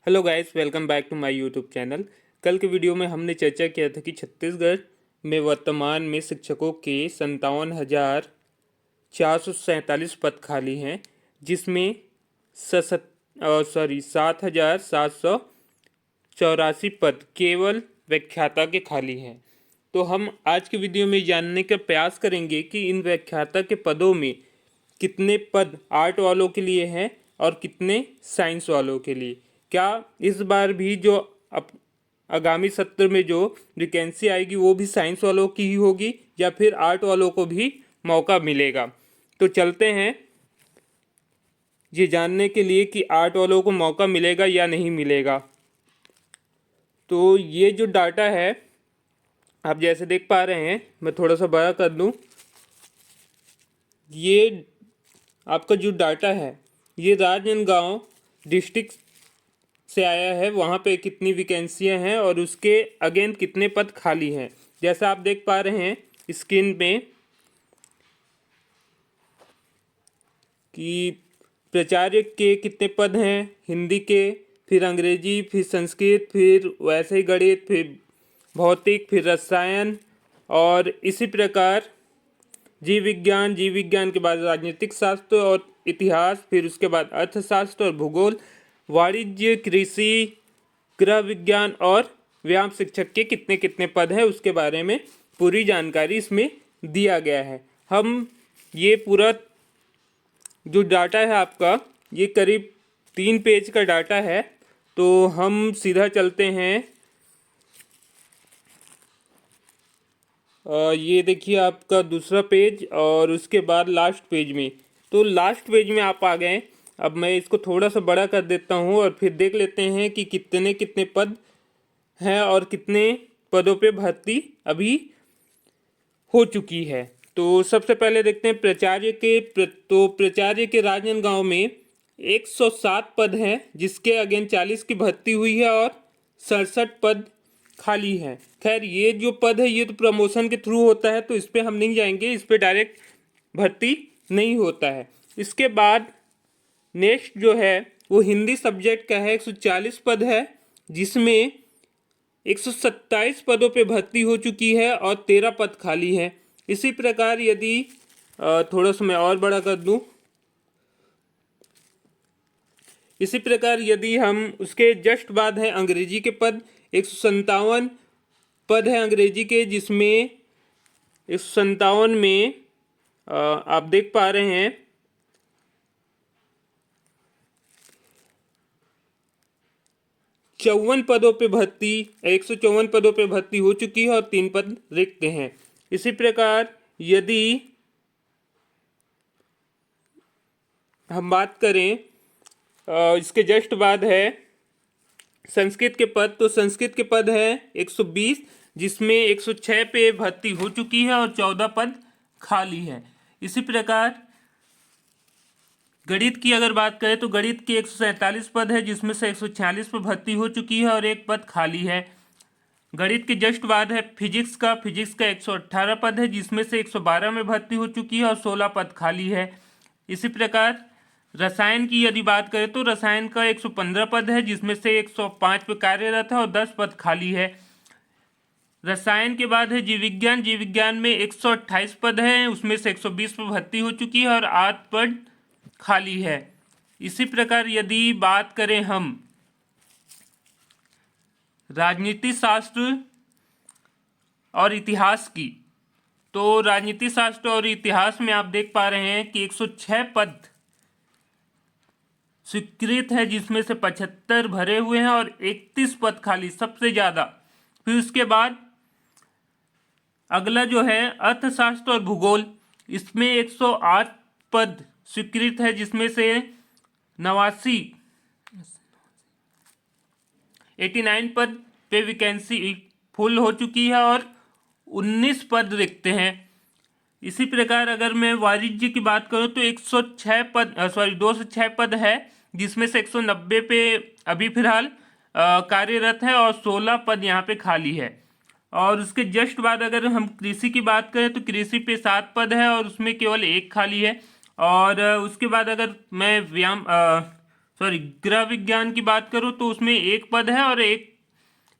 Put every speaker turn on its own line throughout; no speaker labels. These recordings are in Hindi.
Hello guys, welcome back to my YouTube channel. कल के वीडियो में हमने चर्चा किया था कि छत्तीसगढ़ में वर्तमान में शिक्षकों के 57,447 पद खाली हैं, जिसमें 7,784 पद केवल व्याख्याता के खाली हैं। तो हम आज के वीडियो में जानने का प्रयास करेंगे कि इन व्याख्याता के पदों में कितने पद आर्ट वालों के लिए हैं और कितने साइंस वालों के लिए। क्या इस बार भी जो आगामी सत्र में जो वैकेंसी आएगी वो भी साइंस वालों की ही होगी या फिर आर्ट वालों को भी मौका मिलेगा। तो चलते हैं ये जानने के लिए कि आर्ट वालों को मौका मिलेगा या नहीं मिलेगा। तो ये जो डाटा है आप जैसे देख पा रहे हैं, मैं थोड़ा सा बड़ा कर दूं। ये आपका जो डाटा है ये राजनांदगांव डिस्ट्रिक्ट से आया है। वहाँ पे कितनी वैकेंसियाँ हैं और उसके अगेंस्ट कितने पद खाली हैं। जैसा आप देख पा रहे हैं स्क्रीन पे कि प्राचार्य के कितने पद हैं, हिंदी के, फिर अंग्रेजी, फिर संस्कृत, फिर वैसे ही गणित, फिर भौतिक, फिर रसायन और इसी प्रकार जीव विज्ञान के बाद राजनीतिक शास्त्र और इतिहास, फिर उसके बाद अर्थशास्त्र और भूगोल, वाणिज्य, कृषि, गृह विज्ञान और व्यायाम शिक्षक के कितने कितने पद हैं उसके बारे में पूरी जानकारी इसमें दिया गया है। हम ये पूरा जो डाटा है आपका ये करीब 3 पेज का डाटा है। तो हम सीधा चलते हैं। ये देखिए आपका दूसरा पेज और उसके बाद लास्ट पेज में। तो लास्ट पेज में आप आ गए। अब मैं इसको थोड़ा सा बड़ा कर देता हूँ और फिर देख लेते हैं कि कितने कितने पद हैं और कितने पदों पे भर्ती अभी हो चुकी है। तो सबसे पहले देखते हैं प्राचार्य के। तो प्राचार्य के राजनांदगांव में 107 पद हैं, जिसके अगेंस्ट 40 की भर्ती हुई है और 67 पद खाली हैं। खैर ये जो पद है ये तो प्रमोशन के थ्रू होता है, तो इस पर हम नहीं जाएंगे, इस पर डायरेक्ट भर्ती नहीं होता है। इसके बाद नेक्स्ट जो है वो हिंदी सब्जेक्ट का है। 140 पद है, जिसमें 127 पदों पे भर्ती हो चुकी है और 13 पद खाली हैं। इसी प्रकार यदि थोड़ा सा मैं और बड़ा कर दूं, इसी प्रकार यदि हम उसके जस्ट बाद है अंग्रेजी के पद। 157 पद है अंग्रेजी के, जिसमें 157 में आप देख पा रहे हैं 54 पदों पे भर्ती 154 पदों पे भर्ती हो चुकी है और 3 पद रिक्त हैं। इसी प्रकार यदि हम बात करें इसके जस्ट बाद है संस्कृत के पद। तो संस्कृत के पद है 120, जिसमें 106 पे भर्ती हो चुकी है और 14 पद खाली है। इसी प्रकार गणित की अगर बात करें तो गणित के 147 पद है, जिसमें से 146 पे भर्ती हो चुकी है और 1 पद खाली है। गणित के जस्ट बाद है फिजिक्स का 118 पद है, जिसमें से 112 में भर्ती हो चुकी है और 16 पद खाली है। इसी प्रकार रसायन की यदि बात करें तो रसायन का 115 पद है, जिसमें से 105 पे कार्यरत है और 10 पद खाली है। रसायन के बाद है जीव विज्ञान में 128 पद है, उसमें से 120 पे भर्ती हो चुकी है और 8 पद खाली है। इसी प्रकार यदि बात करें हम राजनीति शास्त्र और इतिहास की, तो राजनीति शास्त्र और इतिहास में आप देख पा रहे हैं कि 106 पद स्वीकृत है, जिसमें से 75 भरे हुए हैं और 31 पद खाली, सबसे ज़्यादा। फिर उसके बाद अगला जो है अर्थशास्त्र और भूगोल, इसमें 108 पद स्वीकृत है, जिसमें से 89 पद पे वैकेंसी फुल हो चुकी है और 19 पद रिक्त हैं। इसी प्रकार अगर मैं वाणिज्य की बात करूं तो 206 पद है, जिसमें से 190 पे अभी फिलहाल कार्यरत है और 16 पद यहाँ पे खाली है। और उसके जस्ट बाद अगर हम कृषि की बात करें तो कृषि पे 7 पद है और उसमें केवल 1 खाली है। और उसके बाद अगर मैं गृह विज्ञान की बात करूँ तो उसमें एक पद है और एक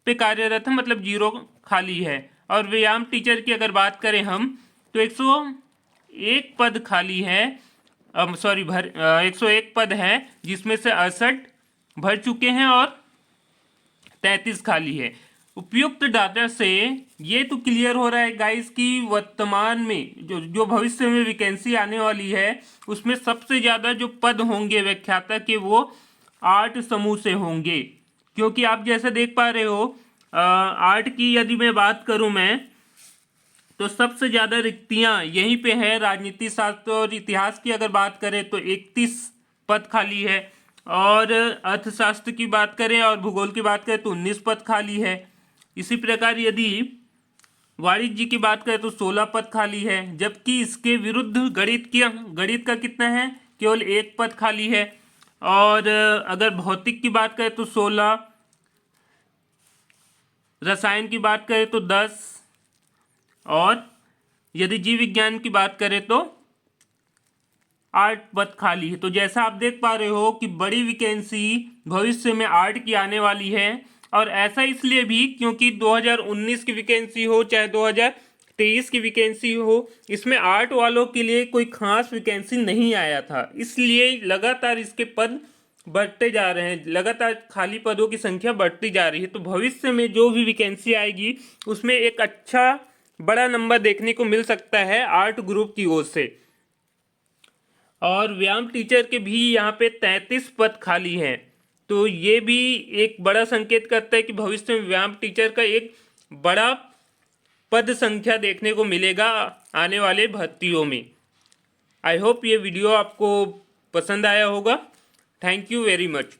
पे कार्यरत है, मतलब 0 खाली है। और व्यायाम टीचर की अगर बात करें हम तो 101 पद खाली है, 101 पद है, जिसमें से 68 भर चुके हैं और 33 खाली है। उपयुक्त डाटा से ये तो क्लियर हो रहा है गाइस कि वर्तमान में जो भविष्य में वैकेंसी आने वाली है उसमें सबसे ज़्यादा जो पद होंगे व्याख्याता के वो 8 समूह से होंगे। क्योंकि आप जैसे देख पा रहे हो 8 की यदि मैं बात करूं मैं तो सबसे ज़्यादा रिक्तियां यहीं पे है। राजनीति शास्त्र और इतिहास की अगर बात करें तो 31 पद खाली है, और अर्थशास्त्र की बात करें और भूगोल की बात करें तो 19 पद खाली है। इसी प्रकार यदि वाणिज्य की बात करें तो 16 पद खाली है, जबकि इसके विरुद्ध गणित का कितना है, केवल 1 पद खाली है। और अगर भौतिक की बात करें तो 16, रसायन की बात करें तो 10, और यदि जीव विज्ञान की बात करें तो 8 पद खाली है। तो जैसा आप देख पा रहे हो कि बड़ी वैकेंसी भविष्य में 8 की आने वाली है। और ऐसा इसलिए भी क्योंकि 2019 की वैकेंसी हो चाहे 2023 की वैकेंसी हो, इसमें 8 वालों के लिए कोई खास वैकेंसी नहीं आया था, इसलिए लगातार इसके पद बढ़ते जा रहे हैं, लगातार खाली पदों की संख्या बढ़ती जा रही है। तो भविष्य में जो भी वैकेंसी आएगी उसमें एक अच्छा बड़ा नंबर देखने को मिल सकता है 8 ग्रुप की ओर से। और व्यायाम टीचर के भी यहाँ पे 33 पद खाली हैं, तो ये भी एक बड़ा संकेत करता है कि भविष्य में व्यायाम टीचर का एक बड़ा पद संख्या देखने को मिलेगा आने वाले भर्तियों में। आई होप ये वीडियो आपको पसंद आया होगा। Thank you very much.